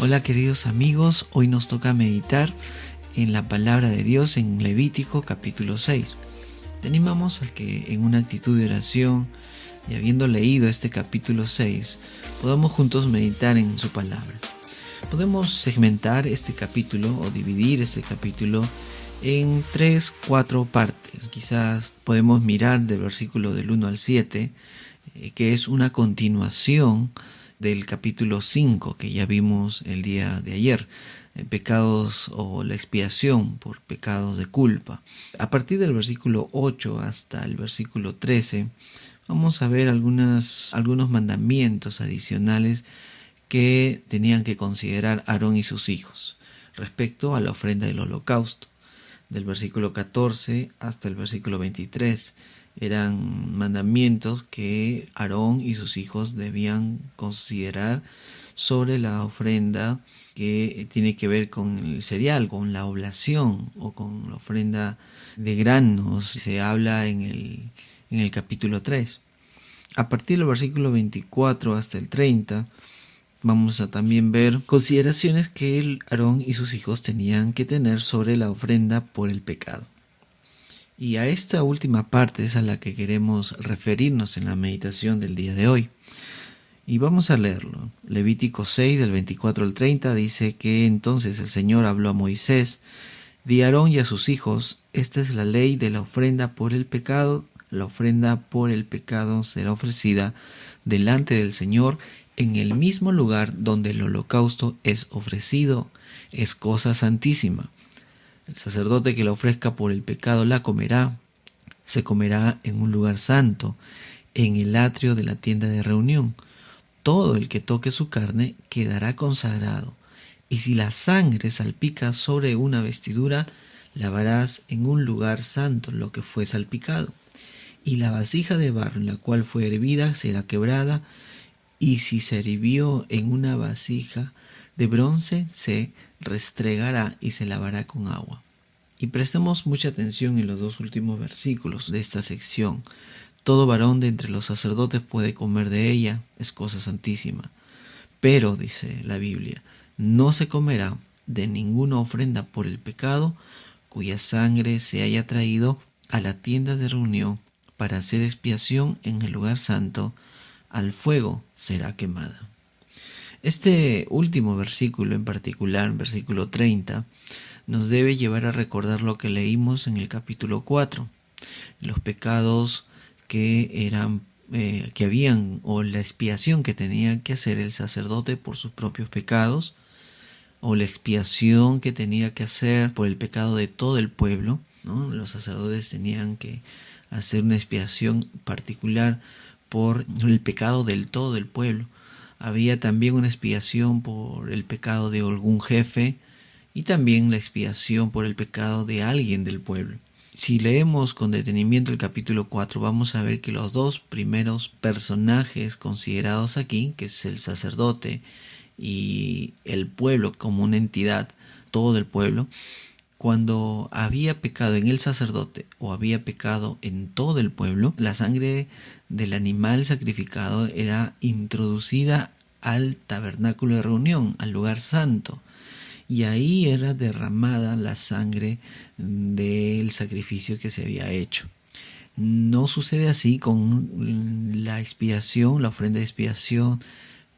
Hola queridos amigos, hoy nos toca meditar en la palabra de Dios en Levítico capítulo 6. Te animamos a que en una actitud de oración y habiendo leído este capítulo 6, podamos juntos meditar en su palabra. Podemos segmentar este capítulo o dividir este capítulo en 3-4 partes. Quizás podemos mirar del versículo del 1 al 7, que es una continuación del capítulo 5 que ya vimos el día de ayer, pecados o la expiación por pecados de culpa. A partir del versículo 8 hasta el versículo 13 vamos a ver algunos mandamientos adicionales que tenían que considerar Aarón y sus hijos respecto a la ofrenda del holocausto. Del versículo 14 hasta el versículo 23 eran mandamientos que Aarón y sus hijos debían considerar sobre la ofrenda que tiene que ver con el cereal, con la oblación o con la ofrenda de granos. Se habla en el capítulo 3. A partir del versículo 24 hasta el 30 vamos a también ver consideraciones que Aarón y sus hijos tenían que tener sobre la ofrenda por el pecado. Y a esta última parte es a la que queremos referirnos en la meditación del día de hoy. Y vamos a leerlo. Levítico 6 del 24 al 30 dice que entonces el Señor habló a Moisés: di a Aarón y a sus hijos, esta es la ley de la ofrenda por el pecado. La ofrenda por el pecado será ofrecida delante del Señor en el mismo lugar donde el holocausto es ofrecido. Es cosa santísima. El sacerdote que la ofrezca por el pecado la comerá. Se comerá en un lugar santo, en el atrio de la tienda de reunión. Todo el que toque su carne quedará consagrado. Y si la sangre salpica sobre una vestidura, lavarás en un lugar santo lo que fue salpicado. Y la vasija de barro en la cual fue hervida será quebrada, y si se hirvió en una vasija de bronce, se restregará y se lavará con agua. Y prestemos mucha atención en los dos últimos versículos de esta sección. Todo varón de entre los sacerdotes puede comer de ella, es cosa santísima. Pero, dice la Biblia, no se comerá de ninguna ofrenda por el pecado cuya sangre se haya traído a la tienda de reunión para hacer expiación en el lugar santo, al fuego será quemada. Este último versículo en particular, versículo 30, nos debe llevar a recordar lo que leímos en el capítulo 4, los pecados que habían, o la expiación que tenía que hacer el sacerdote por sus propios pecados, o la expiación que tenía que hacer por el pecado de todo el pueblo, ¿no? Los sacerdotes tenían que hacer una expiación particular por el pecado del todo el pueblo. Había también una expiación por el pecado de algún jefe y también la expiación por el pecado de alguien del pueblo. Si leemos con detenimiento el capítulo 4, vamos a ver que los dos primeros personajes considerados aquí, que es el sacerdote y el pueblo como una entidad, todo el pueblo, cuando había pecado en el sacerdote o había pecado en todo el pueblo, la sangre del animal sacrificado era introducida al tabernáculo de reunión, al lugar santo, y ahí era derramada la sangre del sacrificio que se había hecho. No sucede así con la expiación, la ofrenda de expiación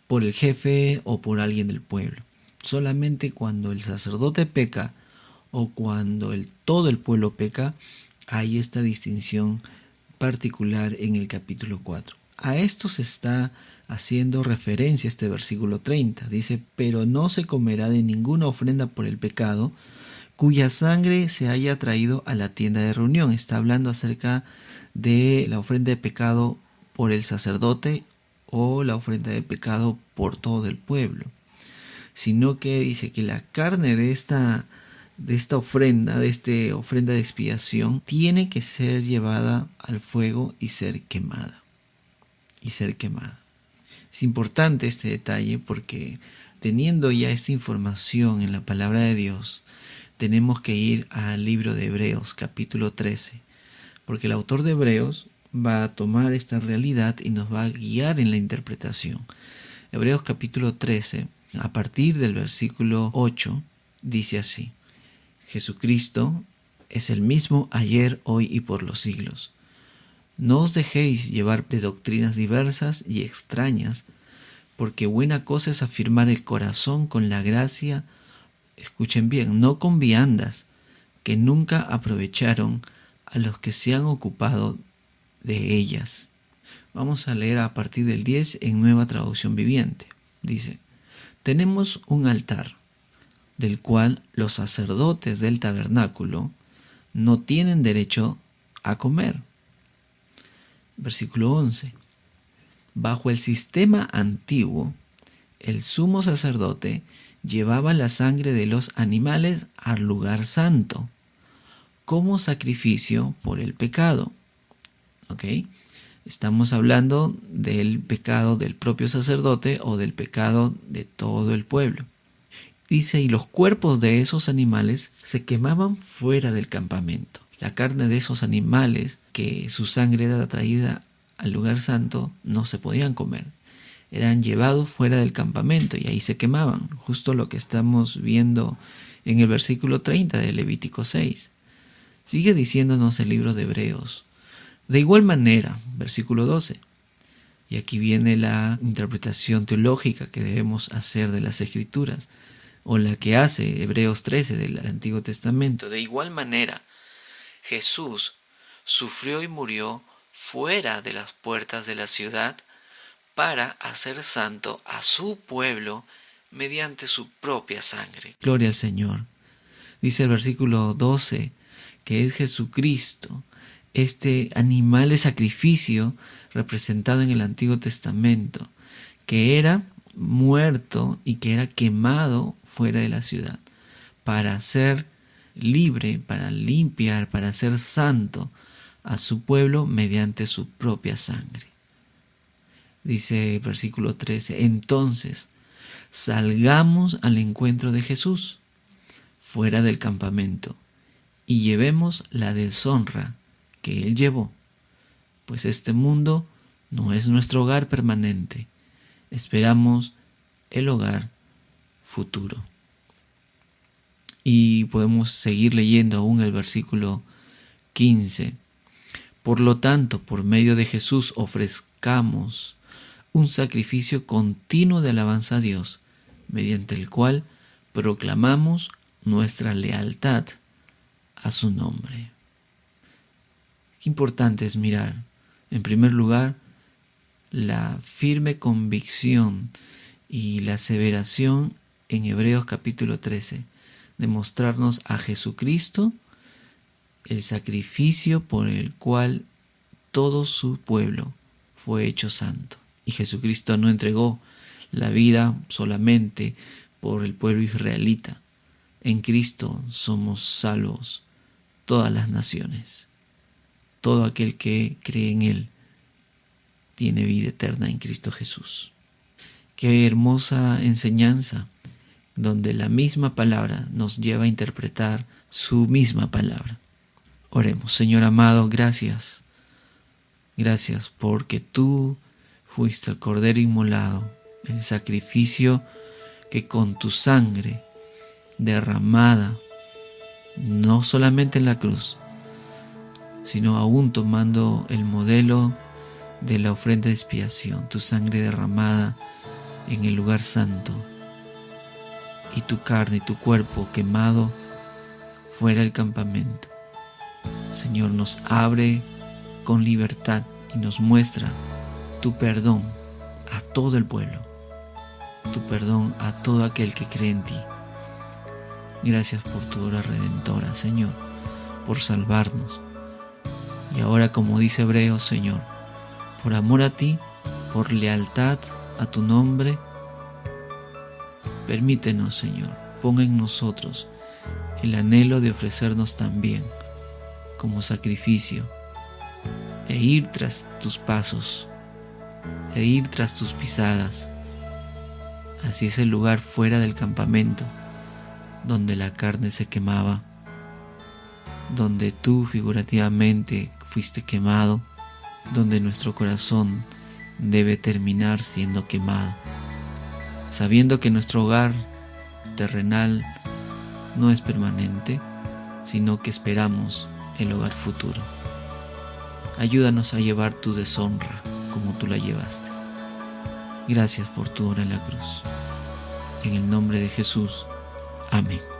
por el jefe o por alguien del pueblo. Solamente cuando el sacerdote peca o cuando todo el pueblo peca, hay esta distinción particular en el capítulo 4. A esto se está haciendo referencia este versículo 30. Dice: pero no se comerá de ninguna ofrenda por el pecado cuya sangre se haya traído a la tienda de reunión. Está hablando acerca de la ofrenda de pecado por el sacerdote o la ofrenda de pecado por todo el pueblo, sino que dice que la carne de esta ofrenda de expiación, tiene que ser llevada al fuego y ser quemada. Es importante este detalle porque teniendo ya esta información en la palabra de Dios, tenemos que ir al libro de Hebreos, capítulo 13, porque el autor de Hebreos va a tomar esta realidad y nos va a guiar en la interpretación. Hebreos capítulo 13 A partir del versículo 8 dice así: Jesucristo es el mismo ayer, hoy y por los siglos. No os dejéis llevar de doctrinas diversas y extrañas, porque buena cosa es afirmar el corazón con la gracia, escuchen bien, no con viandas, que nunca aprovecharon a los que se han ocupado de ellas. Vamos a leer a partir del 10 en Nueva Traducción Viviente. Dice: tenemos un altar, del cual los sacerdotes del tabernáculo no tienen derecho a comer. Versículo 11. Bajo el sistema antiguo, el sumo sacerdote llevaba la sangre de los animales al lugar santo, como sacrificio por el pecado. ¿Ok? Estamos hablando del pecado del propio sacerdote o del pecado de todo el pueblo. Dice, y los cuerpos de esos animales se quemaban fuera del campamento. La carne de esos animales, que su sangre era traída al lugar santo, no se podían comer. Eran llevados fuera del campamento y ahí se quemaban. Justo lo que estamos viendo en el versículo 30 de Levítico 6. Sigue diciéndonos el libro de Hebreos. De igual manera, versículo 12. Y aquí viene la interpretación teológica que debemos hacer de las Escrituras, o la que hace Hebreos 13 del Antiguo Testamento. De igual manera, Jesús sufrió y murió fuera de las puertas de la ciudad para hacer santo a su pueblo mediante su propia sangre. Gloria al Señor. Dice el versículo 12 que es Jesucristo, este animal de sacrificio representado en el Antiguo Testamento, que era muerto y que era quemado fuera de la ciudad para ser libre, para limpiar, para ser santo a su pueblo mediante su propia sangre. Dice el versículo 13, entonces salgamos al encuentro de Jesús fuera del campamento y llevemos la deshonra que él llevó, pues este mundo no es nuestro hogar permanente, esperamos el hogar futuro. Y podemos seguir leyendo aún el versículo 15. Por lo tanto, por medio de Jesús ofrezcamos un sacrificio continuo de alabanza a Dios, mediante el cual proclamamos nuestra lealtad a su nombre. Qué importante es mirar, en primer lugar, la firme convicción y la aseveración en Hebreos capítulo 13, de mostrarnos a Jesucristo, el sacrificio por el cual todo su pueblo fue hecho santo. Y Jesucristo no entregó la vida solamente por el pueblo israelita. En Cristo somos salvos todas las naciones. Todo aquel que cree en Él tiene vida eterna en Cristo Jesús. Qué hermosa enseñanza, donde la misma palabra nos lleva a interpretar su misma palabra. Oremos. Señor amado, gracias. Gracias porque tú fuiste el Cordero inmolado, el sacrificio que con tu sangre derramada, no solamente en la cruz, sino aún tomando el modelo de la ofrenda de expiación, tu sangre derramada en el lugar santo y tu carne y tu cuerpo quemado fuera del campamento. Señor, nos abre con libertad y nos muestra tu perdón a todo el pueblo, tu perdón a todo aquel que cree en ti. Gracias por tu obra redentora, Señor, por salvarnos. Y ahora, como dice Hebreos, Señor, por amor a ti, por lealtad a tu nombre, permítenos, Señor, ponga en nosotros el anhelo de ofrecernos también como sacrificio e ir tras tus pasos, e ir tras tus pisadas. Así es el lugar fuera del campamento, donde la carne se quemaba, donde tú figurativamente fuiste quemado, donde nuestro corazón debe terminar siendo quemado. sabiendo que nuestro hogar terrenal no es permanente, sino que esperamos el hogar futuro. Ayúdanos a llevar tu deshonra como tú la llevaste. Gracias por tu obra en la cruz. En el nombre de Jesús. Amén.